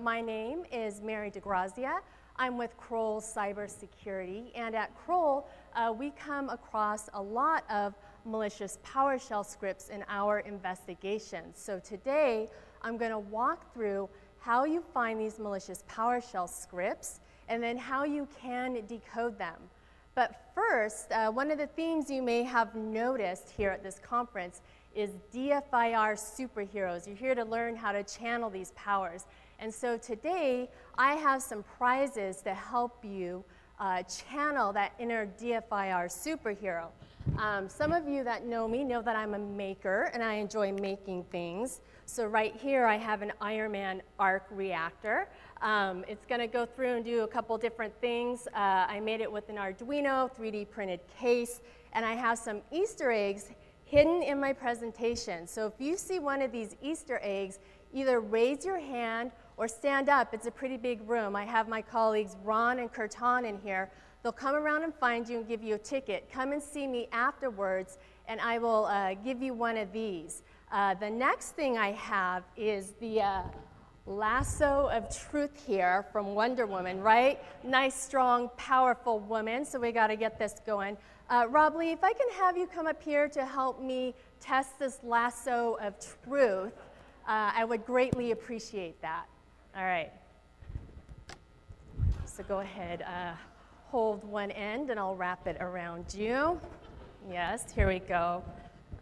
My name is Mary DeGrazia. I'm with Kroll Cybersecurity, and at Kroll, we come across a lot of malicious PowerShell scripts in our investigations. So today, I'm going to walk through how you find these malicious PowerShell scripts, and then how you can decode them. But first, one of the themes you may have noticed here at this conference is DFIR superheroes. You're here to learn how to channel these powers. And so today, I have some prizes to help you channel that inner DFIR superhero. Some of you that know me know that I'm a maker and I enjoy making things. So right here I have an Iron Man arc reactor. It's going to go through and do a couple different things. I made it with an Arduino 3D printed case, and I have some Easter eggs hidden in my presentation. So if you see one of these Easter eggs, either raise your hand or stand up. It's a pretty big room. I have my colleagues Ron and Kurtan in here. They'll come around and find you and give you a ticket. Come and see me afterwards, and I will give you one of these. The next thing I have is the lasso of truth here from Wonder Woman, right? Nice, strong, powerful woman, so we got to get this going. Rob Lee, if I can have you come up here to help me test this lasso of truth, I would greatly appreciate that. All right. So go ahead, hold one end, and I'll wrap it around you. Yes, here we go.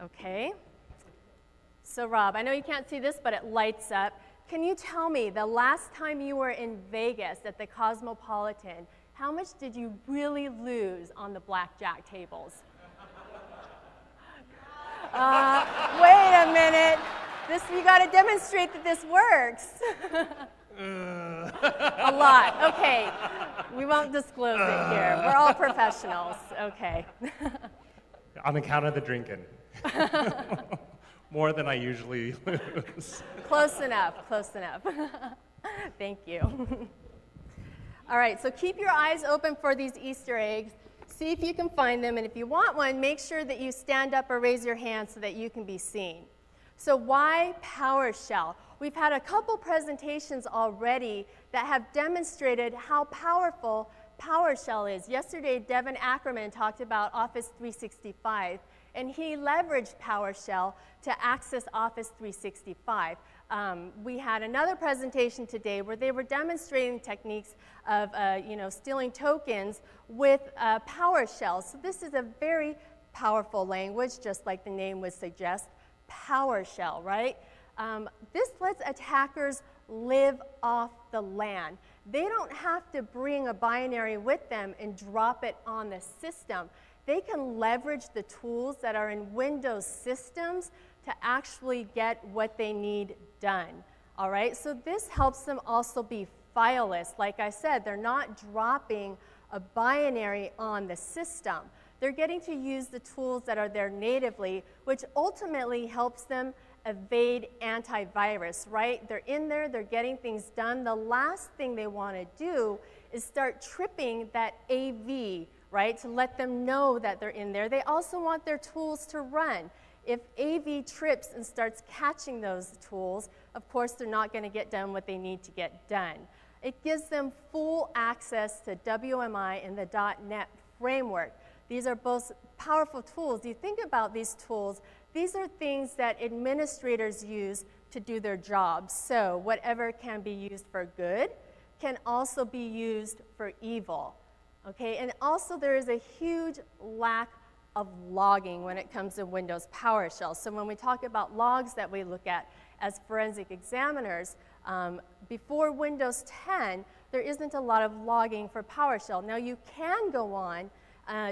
Okay. So Rob, I know you can't see this, but it lights up. Can you tell me, the last time you were in Vegas at the Cosmopolitan, how much did you really lose on the blackjack tables? Wait a minute. You got to demonstrate that this works. A lot. Okay. We won't disclose it here. We're all professionals. Okay. On account of the drinking. More than I usually lose. Close enough, close enough. Thank you. All right, so keep your eyes open for these Easter eggs. See if you can find them, and if you want one, make sure that you stand up or raise your hand so that you can be seen. So why PowerShell? We've had a couple presentations already that have demonstrated how powerful PowerShell is. Yesterday, Devin Ackerman talked about Office 365, and he leveraged PowerShell to access Office 365. We had another presentation today where they were demonstrating techniques of stealing tokens with PowerShell. So this is a very powerful language, just like the name would suggest, PowerShell, right? This lets attackers live off the land. They don't have to bring a binary with them and drop it on the system. They can leverage the tools that are in Windows systems to actually get what they need done. All right, so this helps them also be fileless. Like I said, they're not dropping a binary on the system. They're getting to use the tools that are there natively, which ultimately helps them evade antivirus, right? They're in there, they're getting things done. The last thing they want to do is start tripping that AV, right, to let them know that they're in there. They also want their tools to run. If AV trips and starts catching those tools, of course, they're not going to get done what they need to get done. It gives them full access to WMI and the .NET framework. These are both powerful tools. You think about these tools, these are things that administrators use to do their jobs. So whatever can be used for good can also be used for evil. Okay, and also there is a huge lack of logging when it comes to Windows PowerShell. So when we talk about logs that we look at as forensic examiners, before Windows 10, there isn't a lot of logging for PowerShell. Now you can go on,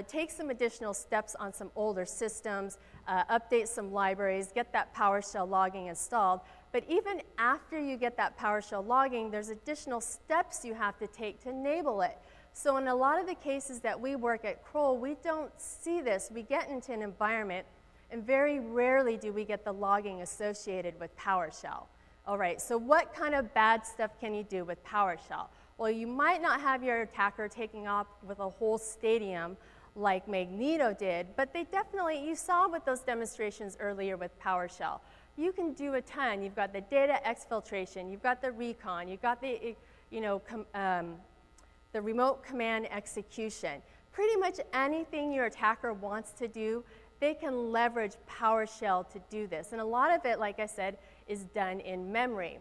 take some additional steps on some older systems, update some libraries, get that PowerShell logging installed. But even after you get that PowerShell logging, there's additional steps you have to take to enable it. So in a lot of the cases that we work at Kroll, we don't see this. We get into an environment, and very rarely do we get the logging associated with PowerShell. All right, so what kind of bad stuff can you do with PowerShell? Well, you might not have your attacker taking off with a whole stadium like Magneto did, but they definitely, you saw with those demonstrations earlier with PowerShell. you can do a ton. You've got the data exfiltration, you've got the recon, you've got the, the remote command execution. Pretty much anything your attacker wants to do, they can leverage PowerShell to do this. And a lot of it, like I said, is done in memory.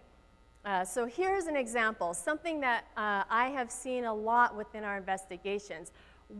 So here's an example, something that I have seen a lot within our investigations.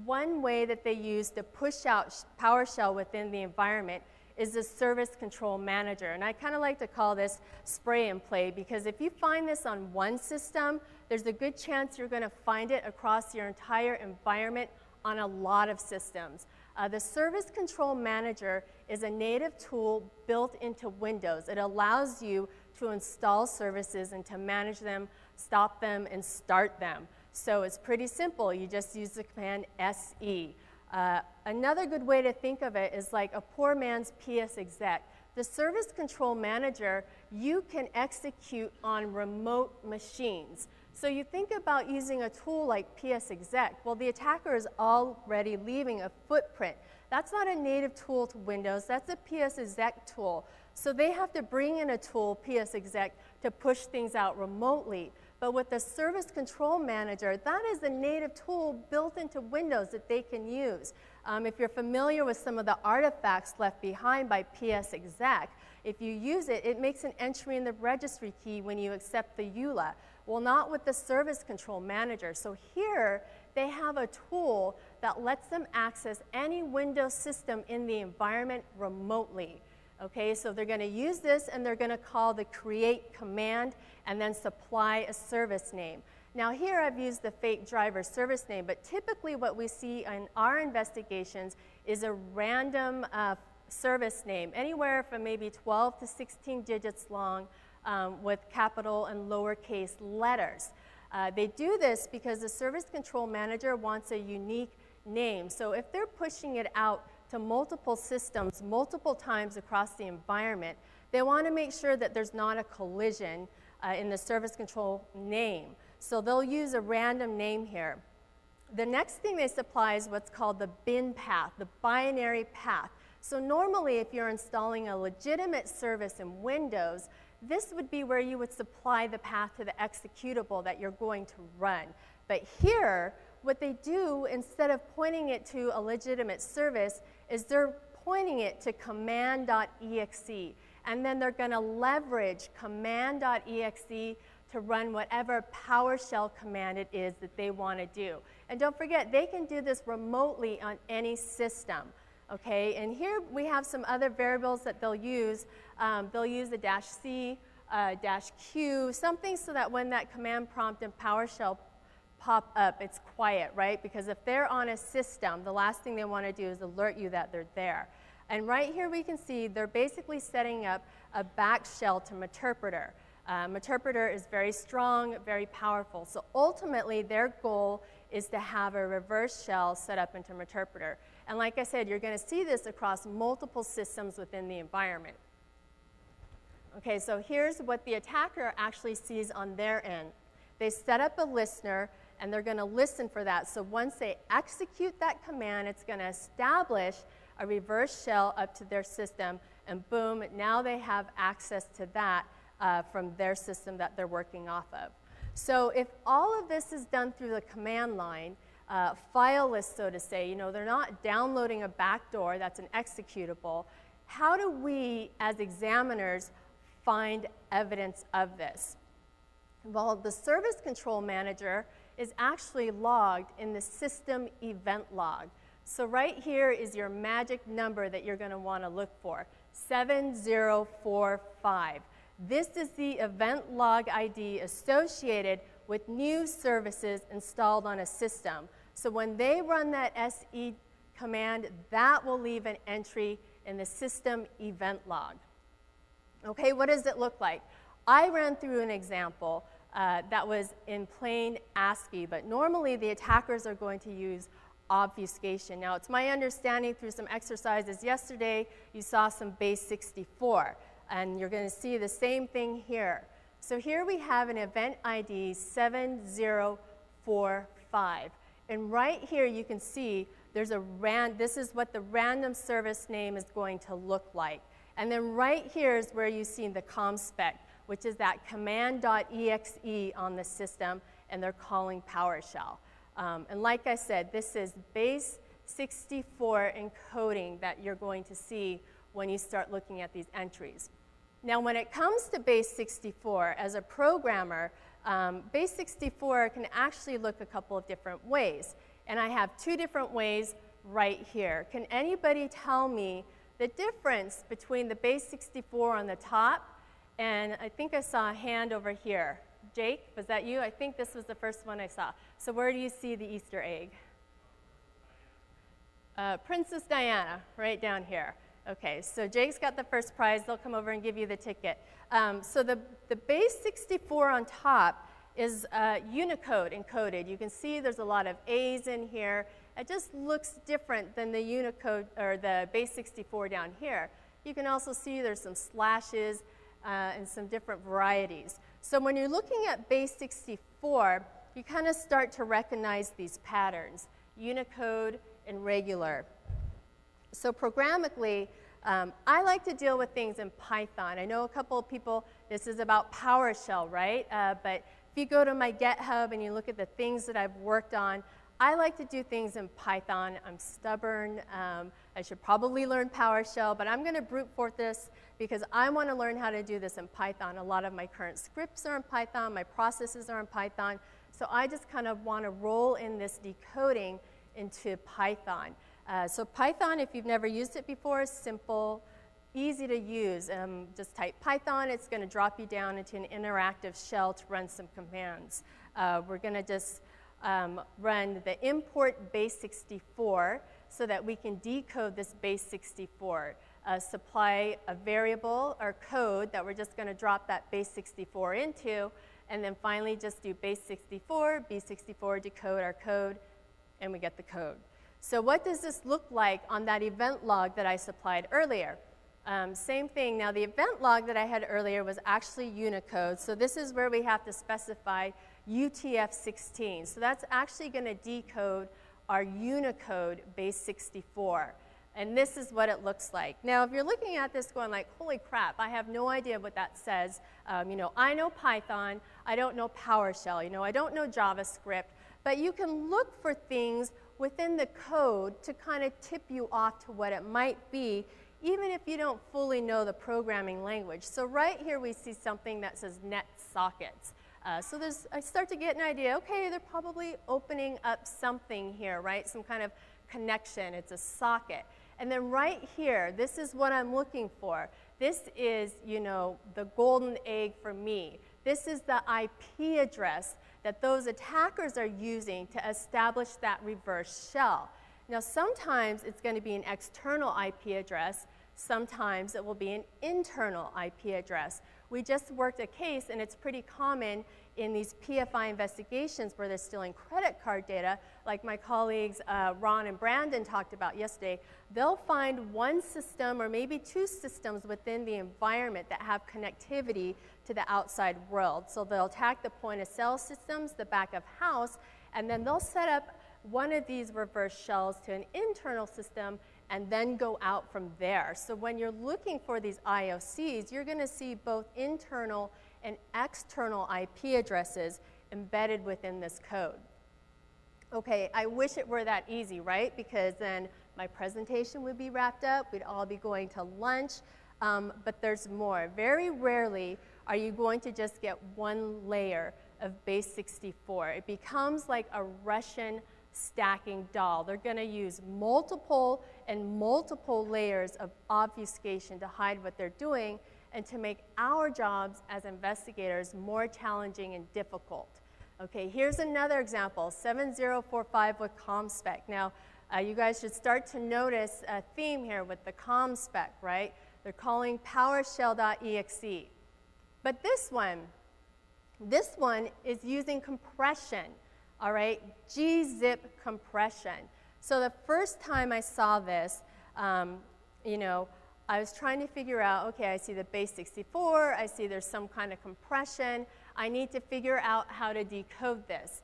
One way that they use to push out PowerShell within the environment is the service control manager. And I kind of like to call this spray and play, because if you find this on one system, there's a good chance you're going to find it across your entire environment on a lot of systems. The service control manager is a native tool built into Windows. It allows you to install services and to manage them, stop them, and start them. So it's pretty simple. You just use the command SE. Another good way to think of it is like a poor man's PSExec. The service control manager, you can execute on remote machines. So you think about using a tool like PSExec. Well, the attacker is already leaving a footprint. That's not a native tool to Windows. That's a PSExec tool. So they have to bring in a tool, PSExec, to push things out remotely. But with the service control manager, that is a native tool built into Windows that they can use. If you're familiar with some of the artifacts left behind by PSExec, if you use it, it makes an entry in the registry key when you accept the EULA. Well, not with the service control manager. So here, they have a tool that lets them access any Windows system in the environment remotely. Okay, so they're going to use this, and they're going to call the create command and then supply a service name. Now here I've used the fake driver service name, but typically what we see in our investigations is a random service name, anywhere from maybe 12 to 16 digits long, with capital and lowercase letters. They do this because the service control manager wants a unique name. So if they're pushing it out to multiple systems multiple times across the environment, they want to make sure that there's not a collision in the service control name. So they'll use a random name here. The next thing they supply is what's called the bin path, the binary path. So normally, if you're installing a legitimate service in Windows, this would be where you would supply the path to the executable that you're going to run. But here, what they do, instead of pointing it to a legitimate service, is they're pointing it to command.exe. And then they're going to leverage command.exe to run whatever PowerShell command it is that they want to do. And don't forget, they can do this remotely on any system. Okay, and here we have some other variables that they'll use. They'll use a -C, -Q, something so that when that command prompt in PowerShell pop up, it's quiet, right? Because if they're on a system, the last thing they want to do is alert you that they're there. And right here we can see they're basically setting up a back shell to Meterpreter. Meterpreter is very strong, very powerful. So ultimately, their goal is to have a reverse shell set up into Meterpreter. And like I said, you're going to see this across multiple systems within the environment. Okay, so here's what the attacker actually sees on their end. They set up a listener, and they're going to listen for that. So once they execute that command, it's going to establish a reverse shell up to their system, and boom, now they have access to that from their system that they're working off of. So if all of this is done through the command line, fileless, so to say, they're not downloading a backdoor that's an executable, how do we, as examiners, find evidence of this? Well, the service control manager is actually logged in the system event log. So right here is your magic number that you're going to want to look for, 7045. This is the event log ID associated with new services installed on a system. So when they run that SE command, that will leave an entry in the system event log. Okay, what does it look like? I ran through an example that was in plain ASCII, but normally the attackers are going to use obfuscation. Now, it's my understanding through some exercises yesterday, you saw some base 64, and you're going to see the same thing here. So here we have an event ID 7045, and right here you can see there's this is what the random service name is going to look like. And then right here is where you see the ComSpec, which is that command.exe on the system, and they're calling PowerShell. And like I said, this is base 64 encoding that you're going to see when you start looking at these entries. Now, when it comes to base 64, as a programmer, base 64 can actually look a couple of different ways. And I have two different ways right here. Can anybody tell me the difference between the base 64 on the top, and I think I saw a hand over here. Jake, was that you? I think this was the first one I saw. So where do you see the Easter egg? Princess Diana, right down here. Okay, so Jake's got the first prize. They'll come over and give you the ticket. So the base 64 on top is Unicode encoded. You can see there's a lot of A's in here. It just looks different than the Unicode or the base 64 down here. You can also see there's some slashes and some different varieties. So when you're looking at base 64, you kind of start to recognize these patterns, Unicode and regular. So programmatically, I like to deal with things in Python. I know a couple of people, this is about PowerShell, right? But if you go to my GitHub and you look at the things that I've worked on, I like to do things in Python. I'm stubborn. I should probably learn PowerShell, but I'm going to brute force this because I want to learn how to do this in Python. A lot of my current scripts are in Python. My processes are in Python. So I just kind of want to roll in this decoding into Python. So Python, if you've never used it before, is simple, easy to use. Just type Python. It's going to drop you down into an interactive shell to run some commands. We're going to just run the import base 64 so that we can decode this base 64. Supply a variable or code that we're just going to drop that base 64 into, and then finally just do base 64, B64, decode our code, and we get the code. So what does this look like on that event log that I supplied earlier? Same thing. Now, the event log that I had earlier was actually Unicode. So this is where we have to specify UTF-16. So that's actually going to decode our Unicode base 64. And this is what it looks like. Now, if you're looking at this going like, holy crap, I have no idea what that says. You know, I know Python. I don't know PowerShell. You know, I don't know JavaScript. But you can look for things within the code to kind of tip you off to what it might be, even if you don't fully know the programming language. So right here we see something that says net sockets. So I start to get an idea, okay, they're probably opening up something here, right? Some kind of connection, it's a socket. And then right here, this is what I'm looking for. This is, you know, the golden egg for me. This is the IP address that those attackers are using to establish that reverse shell. Now, sometimes it's going to be an external IP address. Sometimes it will be an internal IP address. We just worked a case, and it's pretty common in these PFI investigations where they're stealing credit card data, like my colleagues Ron and Brandon talked about yesterday. They'll find one system or maybe two systems within the environment that have connectivity to the outside world. So they'll attack the point-of-sale systems, the back of house, and then they'll set up one of these reverse shells to an internal system and then go out from there. So when you're looking for these IOCs, you're going to see both internal and external IP addresses embedded within this code. Okay, I wish it were that easy, right? Because then my presentation would be wrapped up, we'd all be going to lunch, but there's more. Very rarely are you going to just get one layer of base 64. It becomes like a Russian stacking doll. They're going to use multiple and multiple layers of obfuscation to hide what they're doing and to make our jobs as investigators more challenging and difficult. Okay, here's another example, 7045 with ComSpec. Now, you guys should start to notice a theme here with the ComSpec, right? They're calling PowerShell.exe. But this one is using compression. All right, gzip compression. So the first time I saw this, you know, I was trying to figure out, okay, I see the base 64, I see there's some kind of compression. I need to figure out how to decode this.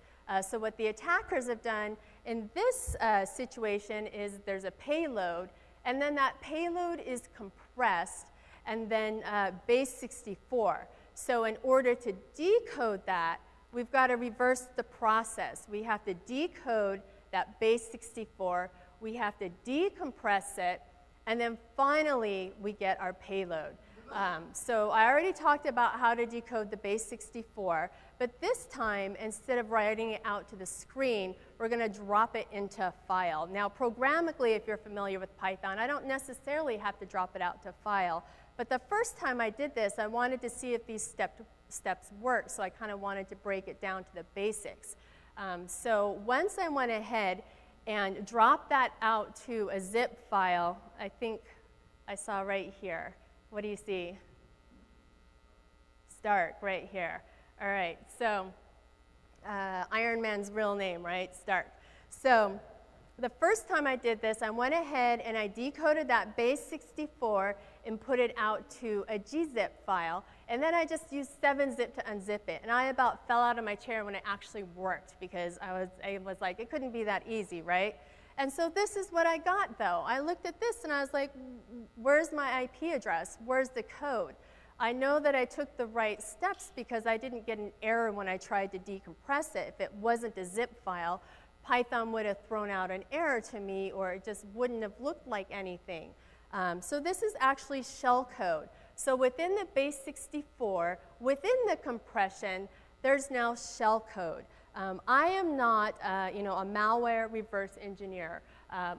So what the attackers have done in this situation is there's a payload, and then that payload is compressed, and then base 64. So in order to decode that, we've got to reverse the process. We have to decode that base 64, we have to decompress it, and then finally we get our payload. So I already talked about how to decode the base 64, but this time, instead of writing it out to the screen, we're going to drop it into a file. Now, programmatically, if you're familiar with Python, I don't necessarily have to drop it out to a file, but the first time I did this, I wanted to see if these steps work, so I kind of wanted to break it down to the basics. So once I went ahead and dropped that out to a zip file, I think I saw right here. What do you see? Stark, right here. All right, so Iron Man's real name, right? Stark. So the first time I did this, I went ahead and I decoded that base 64 and put it out to a gzip file. And then I just used 7-zip to unzip it. And I about fell out of my chair when it actually worked because I was like, it couldn't be that easy, right? And so this is what I got, though. I looked at this and I was like, where's my IP address? Where's the code? I know that I took the right steps because I didn't get an error when I tried to decompress it. If it wasn't a zip file, Python would have thrown out an error to me, or it just wouldn't have looked like anything. So this is actually shellcode. So within the base 64, within the compression, there's now shellcode. I am not, a malware reverse engineer.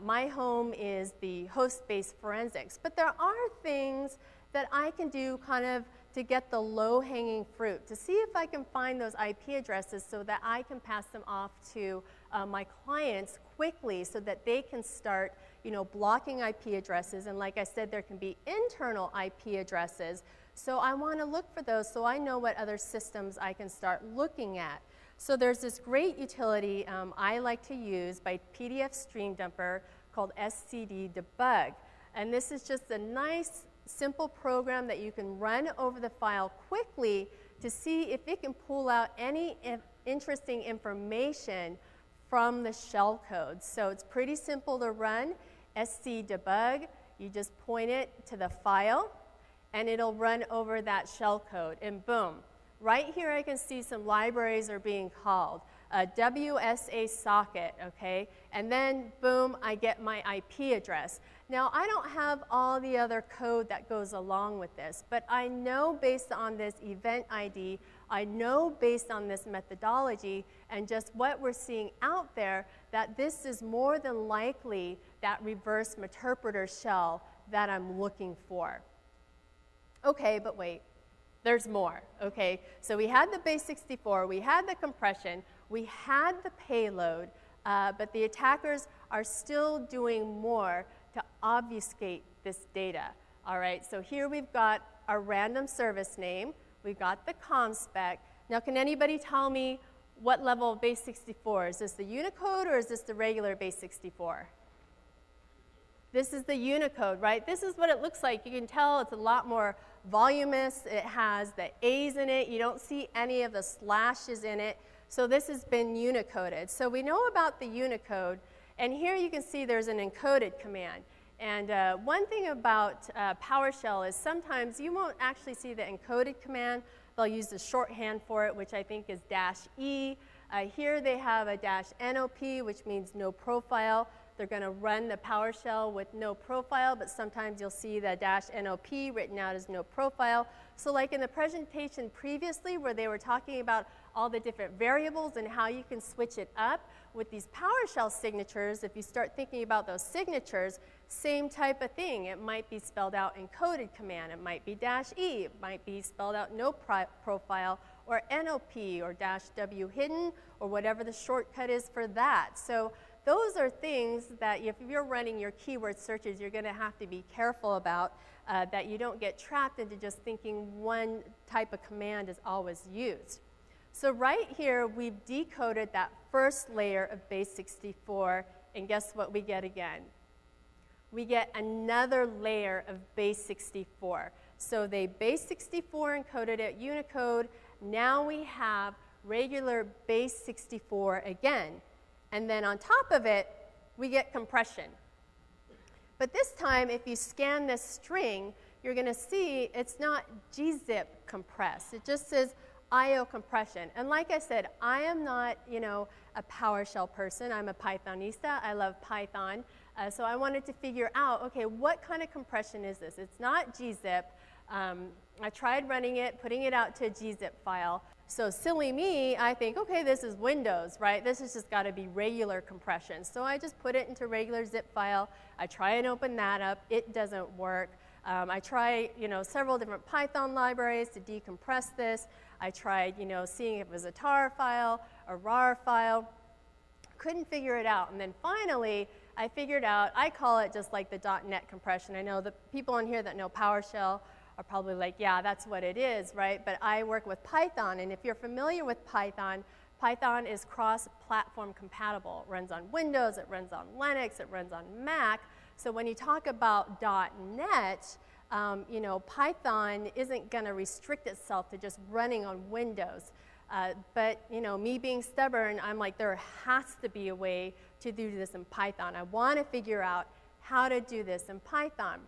My home is the host-based forensics, but there are things that I can do kind of to get the low-hanging fruit, to see if I can find those IP addresses so that I can pass them off to my clients quickly so that they can start, blocking IP addresses. And like I said, there can be internal IP addresses. So I want to look for those so I know what other systems I can start looking at. So there's this great utility I like to use by PDF Stream Dumper called SCD Debug. And this is just a nice, simple program that you can run over the file quickly to see if it can pull out any interesting information from the shellcode. So it's pretty simple to run. SC Debug, you just point it to the file, and it'll run over that shellcode, and boom. Right here I can see some libraries are being called. WSA socket, okay? And then, boom, I get my IP address. Now, I don't have all the other code that goes along with this, but I know based on this event ID, I know based on this methodology and just what we're seeing out there that this is more than likely that reverse interpreter shell that I'm looking for. Okay, but wait. There's more, okay? So we had the base 64, we had the compression, we had the payload, but the attackers are still doing more to obfuscate this data. All right, so here we've got our random service name, we've got the com spec. Now, can anybody tell me what level of base 64? Is this the Unicode or is this the regular base 64? This is the Unicode, right? This is what it looks like. You can tell it's a lot more voluminous. It has the A's in it. You don't see any of the slashes in it. So this has been Unicoded. So we know about the Unicode. And here you can see there's an encoded command. And one thing about PowerShell is sometimes you won't actually see the encoded command. They'll use the shorthand for it, which I think is -E. Here they have a -NOP, which means no profile. They're going to run the PowerShell with no profile, but sometimes you'll see the -NOP written out as no profile. So like in the presentation previously where they were talking about all the different variables and how you can switch it up, with these PowerShell signatures, if you start thinking about those signatures, same type of thing. It might be spelled out encoded command. It might be -E. It might be spelled out no profile, or NOP, or -W hidden, or whatever the shortcut is for that. So those are things that if you're running your keyword searches, you're going to have to be careful about, that you don't get trapped into just thinking one type of command is always used. So right here, we've decoded that first layer of base 64, and guess what we get again? We get another layer of base 64. So they base 64 encoded at Unicode. Now we have regular base 64 again. And then on top of it, we get compression. But this time, if you scan this string, you're going to see it's not gzip compressed. It just says IO compression. And like I said, I am not, you know, a PowerShell person. I'm a Pythonista. I love Python. So I wanted to figure out, okay, what kind of compression is this? It's not gzip. I tried running it, putting it out to a gzip file. So silly me, I think, okay, this is Windows, right? This has just got to be regular compression. So I just put it into regular zip file. I try and open that up. It doesn't work. I try, you know, several different Python libraries to decompress this. I tried, you know, seeing if it was a tar file, a RAR file. Couldn't figure it out. And then finally, I figured out, I call it just like the .NET compression. I know the people in here that know PowerShell are probably like, yeah, that's what it is, right? But I work with Python, and if you're familiar with Python, Python is cross-platform compatible. It runs on Windows, it runs on Linux, it runs on Mac. So when you talk about .NET, you know, Python isn't going to restrict itself to just running on Windows. But, you know, me being stubborn, I'm like, there has to be a way to do this in Python. I want to figure out how to do this in Python.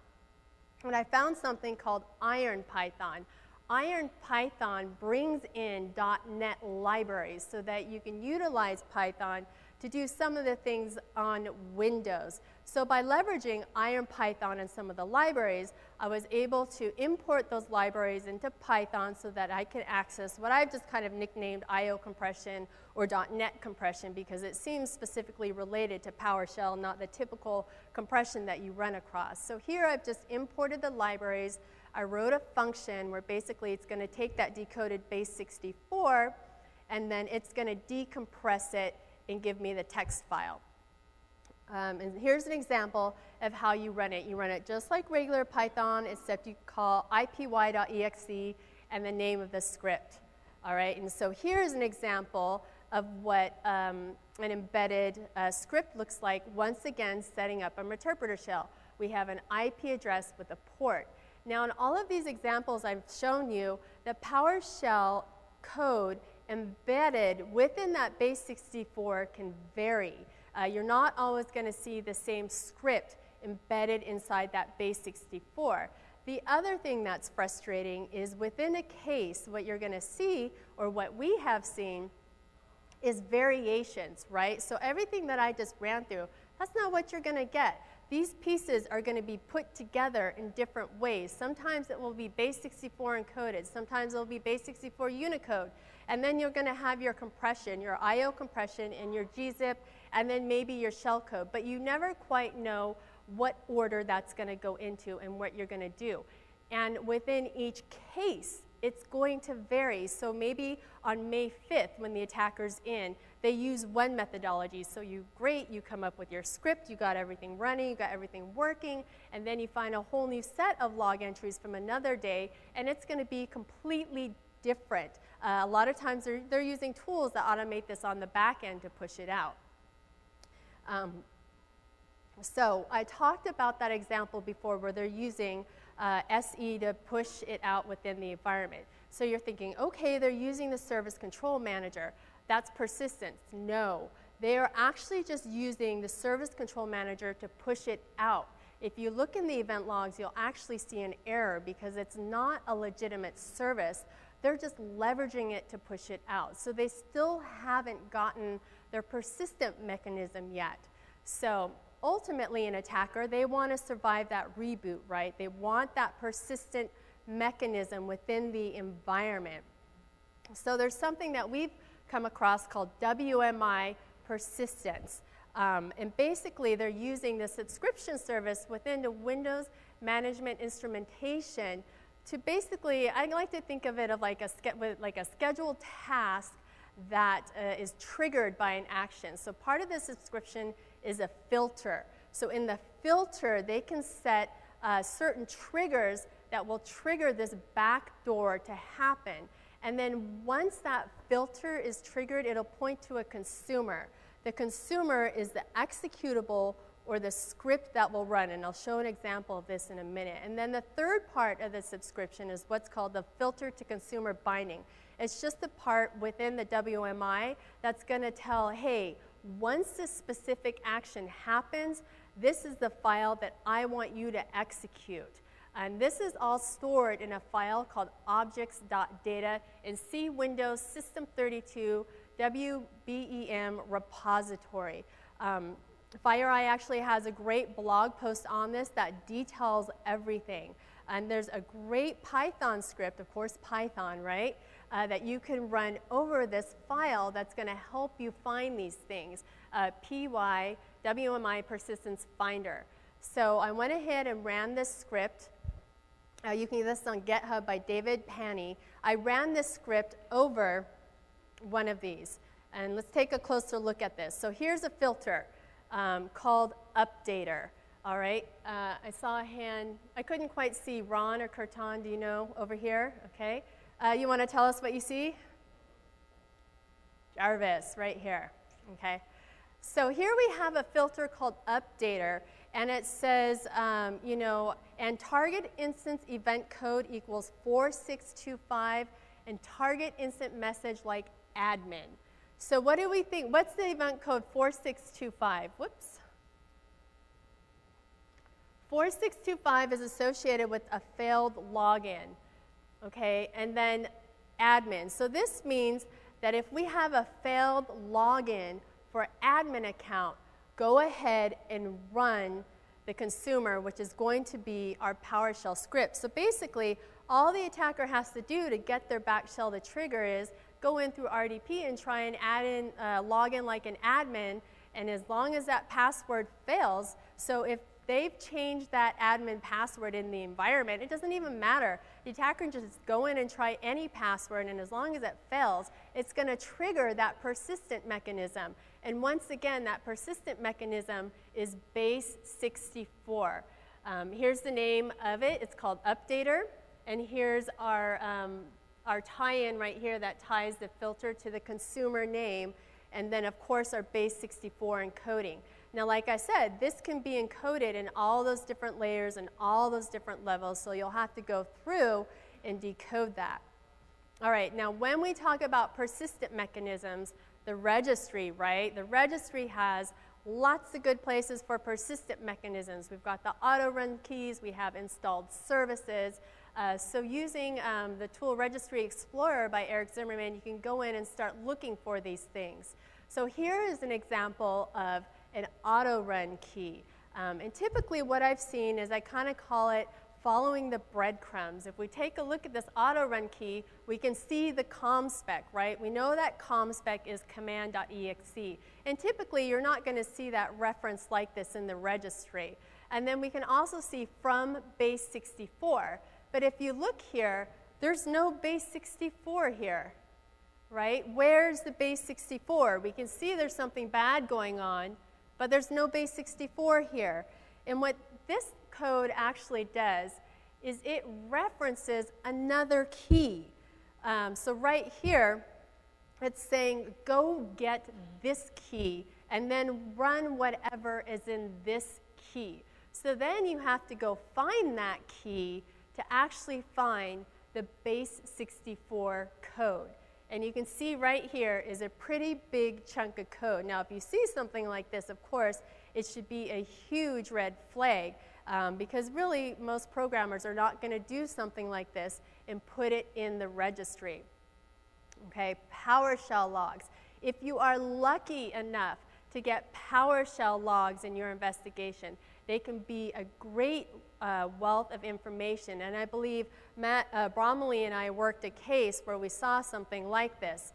And I found something called IronPython. IronPython brings in .NET libraries so that you can utilize Python to do some of the things on Windows. So by leveraging IronPython and some of the libraries, I was able to import those libraries into Python so that I could access what I've just kind of nicknamed IO compression or .NET compression because it seems specifically related to PowerShell, not the typical compression that you run across. So here I've just imported the libraries. I wrote a function where basically it's going to take that decoded base 64 and then it's going to decompress it and give me the text file. And here's an example of how you run it. You run it just like regular Python, except you call ipy.exe and the name of the script. All right, and so here's an example of what an embedded script looks like, once again setting up an interpreter shell. We have an IP address with a port. Now in all of these examples I've shown you, the PowerShell code embedded within that base 64 can vary. You're not always going to see the same script embedded inside that base 64. The other thing that's frustrating is within a case, what you're going to see, or what we have seen, is variations, right? So everything that I just ran through, that's not what you're going to get. These pieces are going to be put together in different ways. Sometimes it will be base 64 encoded. Sometimes it will be base 64 Unicode. And then you're going to have your compression, your IO compression, and your gzip, and then maybe your shellcode. But you never quite know what order that's going to go into and what you're going to do. And within each case, it's going to vary. So maybe on May 5th, when the attacker's in, they use one methodology. So you come up with your script, you got everything running, you got everything working, and then you find a whole new set of log entries from another day, and it's going to be completely different. A lot of times they're using tools that automate this on the back end to push it out. So I talked about that example before where they're using SE to push it out within the environment. So you're thinking, okay, they're using the service control manager. That's persistence. No, they are actually just using the service control manager to push it out. If you look in the event logs, you'll actually see an error because it's not a legitimate service. They're just leveraging it to push it out. So they still haven't gotten their persistent mechanism yet. So ultimately, an attacker, they want to survive that reboot, right? They want that persistent mechanism within the environment. So there's something that we've come across called WMI Persistence. And basically, they're using the subscription service within the Windows Management Instrumentation to basically, I like to think of it of like a scheduled task that is triggered by an action. So part of the subscription is a filter. So in the filter, they can set certain triggers that will trigger this backdoor to happen. And then once that filter is triggered, it'll point to a consumer. The consumer is the executable or the script that will run, and I'll show an example of this in a minute. And then the third part of the subscription is what's called the filter to consumer binding. It's just the part within the WMI that's going to tell, hey, once this specific action happens, this is the file that I want you to execute. And this is all stored in a file called objects.data in C Windows System 32 WBEM repository. FireEye actually has a great blog post on this that details everything. And there's a great Python script, of course Python, right, that you can run over this file that's going to help you find these things, PY, WMI Persistence Finder. So I went ahead and ran this script. You can get this on GitHub by David Panny. I ran this script over one of these. And let's take a closer look at this. So here's a filter called updater. All right, I saw a hand. I couldn't quite see. Ron or Kirtan, do you know over here? Okay. You want to tell us what you see? Jarvis, right here. Okay. So here we have a filter called updater, and it says, you know, and target instance event code equals 4625, and target instant message like admin. So what do we think? What's the event code 4625? Whoops. 4625 is associated with a failed login, okay, and then admin. So this means that if we have a failed login for admin account, go ahead and run the consumer, which is going to be our PowerShell script. So basically, all the attacker has to do to get their back shell to trigger is go in through RDP and try and add in login like an admin, and as long as that password fails, so if they've changed that admin password in the environment, it doesn't even matter. The attacker can just go in and try any password, and as long as it fails, it's going to trigger that persistent mechanism. And once again, that persistent mechanism is base 64. Here's the name of it. It's called updater. And here's our tie-in right here that ties the filter to the consumer name. And then, of course, our base 64 encoding. Now, like I said, this can be encoded in all those different layers and all those different levels, so you'll have to go through and decode that. All right, now when we talk about persistent mechanisms, the registry, right? The registry has lots of good places for persistent mechanisms. We've got the auto run keys, we have installed services. So using the tool Registry Explorer by Eric Zimmerman, you can go in and start looking for these things. So here is an example of an auto run key. And typically what I've seen is I kind of call it following the breadcrumbs. If we take a look at this auto run key, we can see the com spec, right? We know that com spec is command.exe. And typically you're not going to see that reference like this in the registry. And then we can also see from base 64. But if you look here, there's no base 64 here, right? Where's the base 64? We can see there's something bad going on, but there's no base 64 here. And what this code actually does is it references another key. So right here, it's saying go get this key and then run whatever is in this key. So then you have to go find that key to actually find the base 64 code. And you can see right here is a pretty big chunk of code. Now, if you see something like this, of course, it should be a huge red flag because really most programmers are not going to do something like this and put it in the registry. Okay, PowerShell logs. If you are lucky enough to get PowerShell logs in your investigation, they can be a great wealth of information. And I believe Matt Bromley and I worked a case where we saw something like this.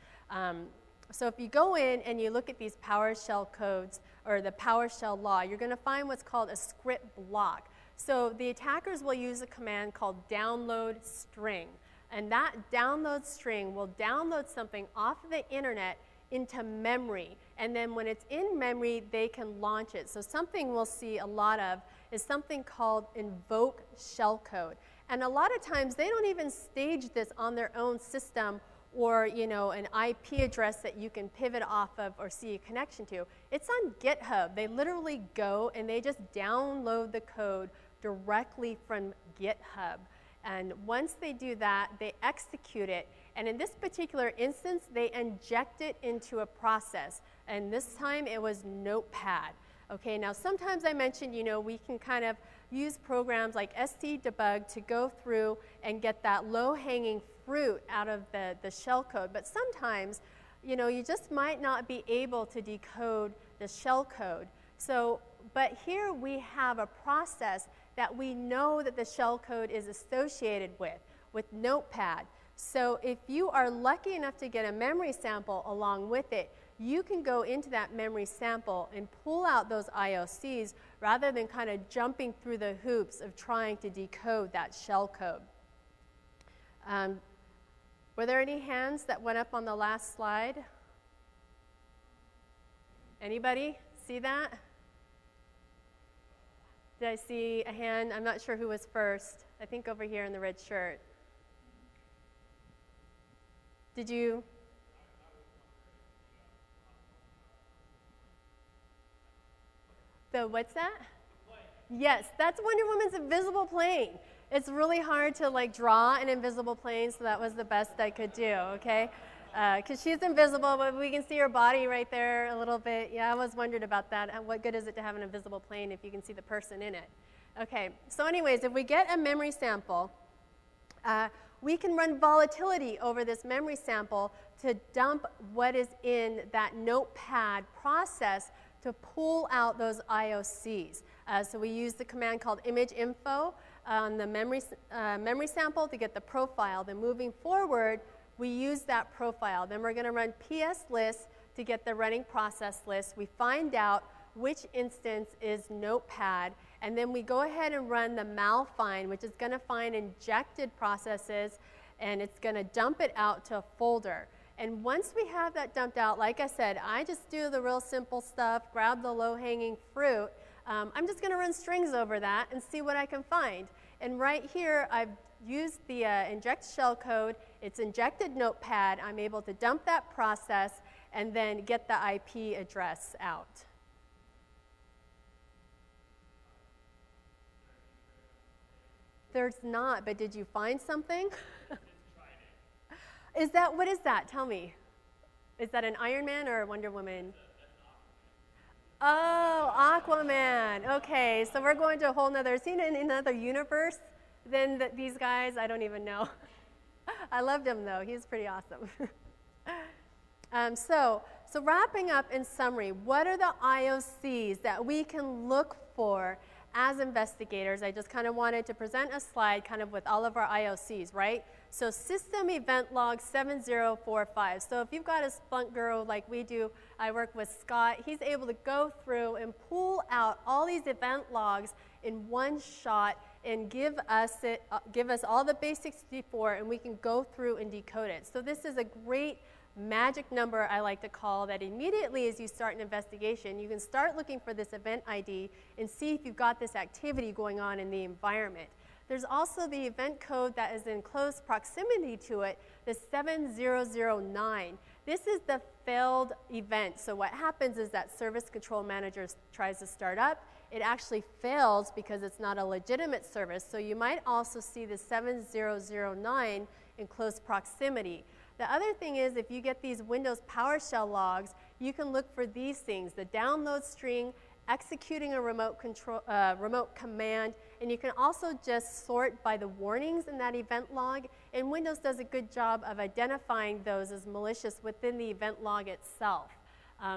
So if you go in and you look at these PowerShell codes or the PowerShell log, you're going to find what's called a script block. So the attackers will use a command called download string. And that download string will download something off of the internet into memory. And then when it's in memory, they can launch it. So something we'll see a lot of is something called invoke shellcode. And a lot of times they don't even stage this on their own system or an IP address that you can pivot off of or see a connection to. It's on GitHub. They literally go and they just download the code directly from GitHub. And once they do that, they execute it. And in this particular instance, they inject it into a process. And this time it was Notepad. Okay, now sometimes I mentioned, we can kind of use programs like STdebug to go through and get that low-hanging fruit out of the shellcode. But sometimes, you just might not be able to decode the shellcode. So, but here we have a process that we know that the shellcode is associated with Notepad. So if you are lucky enough to get a memory sample along with it, you can go into that memory sample and pull out those IOCs rather than kind of jumping through the hoops of trying to decode that shellcode. Were there any hands that went up on the last slide? Anybody see that? Did I see a hand? I'm not sure who was first. I think over here in the red shirt. Did you? What's that? Yes, that's Wonder Woman's invisible plane. It's really hard to draw an invisible plane, so that was the best I could do, okay? Because she's invisible, but we can see her body right there a little bit. Yeah, I always wondered about that. What good is it to have an invisible plane if you can see the person in it? Okay, so anyways, if we get a memory sample, we can run volatility over this memory sample to dump what is in that Notepad process to pull out those IOCs. So we use the command called image info on the memory sample to get the profile. Then moving forward, we use that profile. Then we're going to run PS list to get the running process list. We find out which instance is Notepad, and then we go ahead and run the malfind, which is going to find injected processes, and it's going to dump it out to a folder. And once we have that dumped out, like I said, I just do the real simple stuff, grab the low-hanging fruit. I'm just going to run strings over that and see what I can find. And right here, I've used the inject shellcode. It's injected Notepad. I'm able to dump that process and then get the IP address out. There's not, but did you find something? What is that? Tell me. Is that an Iron Man or a Wonder Woman? Oh, Aquaman. Okay, so we're going to a whole nother, seen in another universe than these guys? I don't even know. I loved him though, he's pretty awesome. So wrapping up in summary, what are the IOCs that we can look for as investigators? I just kind of wanted to present a slide kind of with all of our IOCs, right? So system event log 7045. So if you've got a Splunk girl like we do, I work with Scott, he's able to go through and pull out all these event logs in one shot and give us all the basics before, and we can go through and decode it. So this is a great magic number, I like to call, that immediately as you start an investigation, you can start looking for this event ID and see if you've got this activity going on in the environment. There's also the event code that is in close proximity to it, the 7009. This is the failed event. So what happens is that service control manager tries to start up. It actually fails because it's not a legitimate service. So you might also see the 7009 in close proximity. The other thing is, if you get these Windows PowerShell logs, you can look for these things: the download string, executing a remote command, and you can also just sort by the warnings in that event log. And Windows does a good job of identifying those as malicious within the event log itself.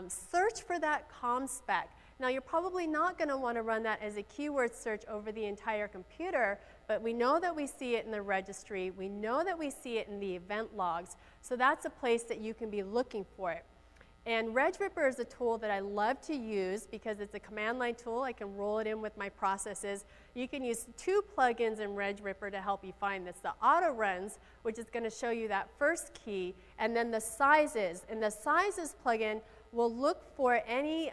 Search for that COM spec. Now, you're probably not going to want to run that as a keyword search over the entire computer, but we know that we see it in the registry. We know that we see it in the event logs. So that's a place that you can be looking for it. And RegRipper is a tool that I love to use because it's a command line tool. I can roll it in with my processes. You can use 2 plugins in RegRipper to help you find this. The auto runs, which is going to show you that first key, and then the sizes. And the sizes plugin will look for any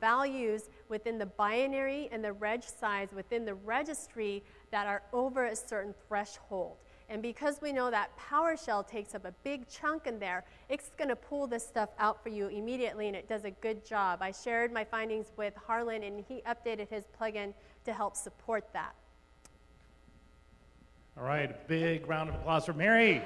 values within the binary and the reg size within the registry that are over a certain threshold. And because we know that PowerShell takes up a big chunk in there, it's going to pull this stuff out for you immediately, and it does a good job. I shared my findings with Harlan, and he updated his plugin to help support that. All right, a big round of applause for Mary.